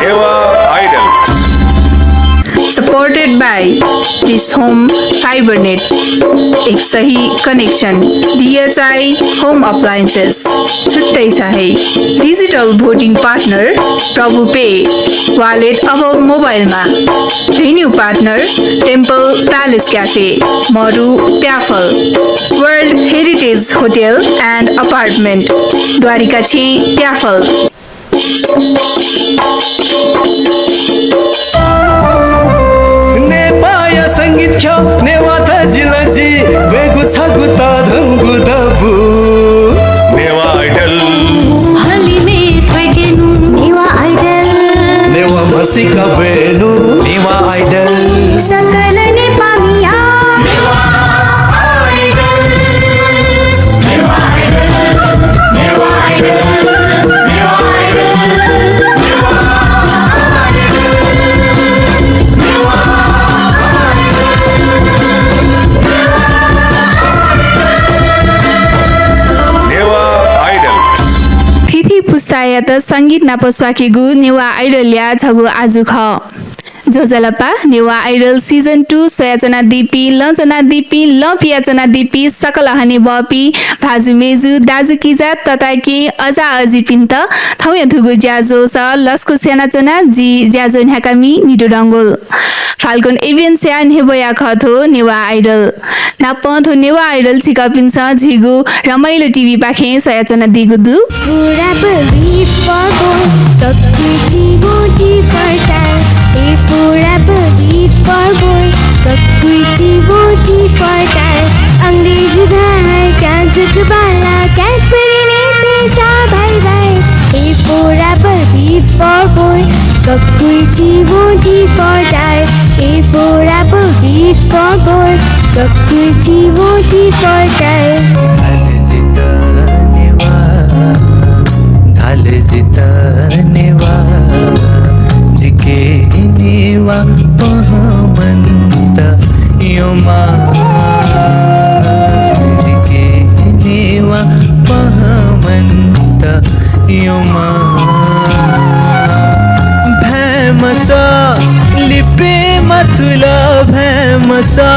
Newa Idol. Supported by this home fiber net. एक सही connection DHI home appliances छुट्टै छ है digital voting partner Prabhu pay wallet अब मोबाइलमा venue partner temple palace cafe Maru Pyaphal world heritage hotel and apartment Dwarika छि प्याफल नेपाया संगीत ख्या नेवा त जिलजी बेगु छगु त धंगु दबु Newa Idol. हली में थ्वेकेनु नेवा आइडल नेवा मसिका बेनु नेवा आइडल सकल नेपामिया Newa Idol Newa Idol Newa Idol Newa Idol Newa Idol. तिथि पुस्तायत संगीत नापस्वाकेगु नेवा आइडल या छगु आजु ख जोजलपा नेवा आइडल सीजन 2 सयाचना दिपी लजना दिपी लपियाचना दिपी सकल हने बपी भाजु मेजु दाजु किजा तताकी अजा अजी पिन्त थौय थुगु ज्याजो स लस्कु सेनाचना जी ज्याजो न्याकामी निडु रंगोल फाल्गुन इभेन्ट स्या नेबया खथो नेवा आइडल नापथो नेवा आइडल छिकपिन्छ झिगु रमाइलो टिभी पाखे सयाचना दिगुदु पूरा believe for boy ककुची बोटी फर्टार ए पूरा believe for boy ककुची बोटी फर्टार अंग्रेजी भाइ काजक बाला क्याट परिने तेसा भाइ भाइ ए पूरा believe for boy ककुची बोटी फर्टार ए पूरा believe for boy ककुची बोटी फर्टार धाले जिता नेवा जिके नेवा पहमंत योमा जिके नेवा पहमंत योमा भैमसा लिपे मतुला भैमसा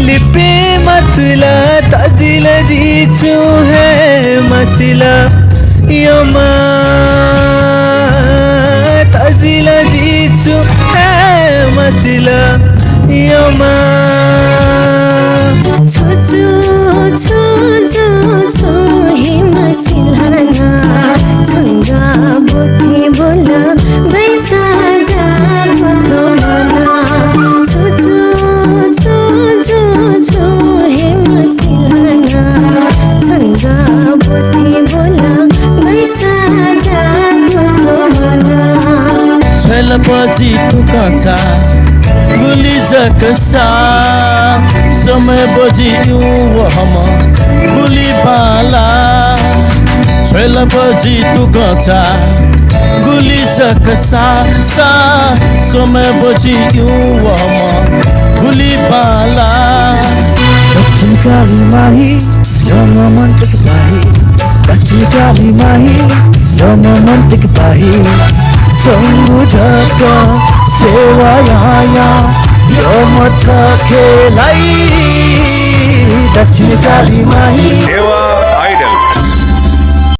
लिपे मतुला तजिल जीचू है मसिला योमा तजिला जीचू है मसिला योमा छु छु छु छु छु हे मसिलाना छंगा बोथे बोला बैसा जाको तो बोला छु छु छु छु छु हे मसिलाना छंगा बोथे बोला बैसा जाको तो बोला छल पछि टुकाचा गुली जकसा समय बजी हम गुली बाला छल पछि टुकाचा गुली जकसा सा समय बजी हम गुली बाला दक्षिण काली माही यम मन्टक बाही दक्षिण काली माही यम मन्टक बाही सम्बुझका सेवा याया यो मछ खेलाई दक्षिण काली माही Newa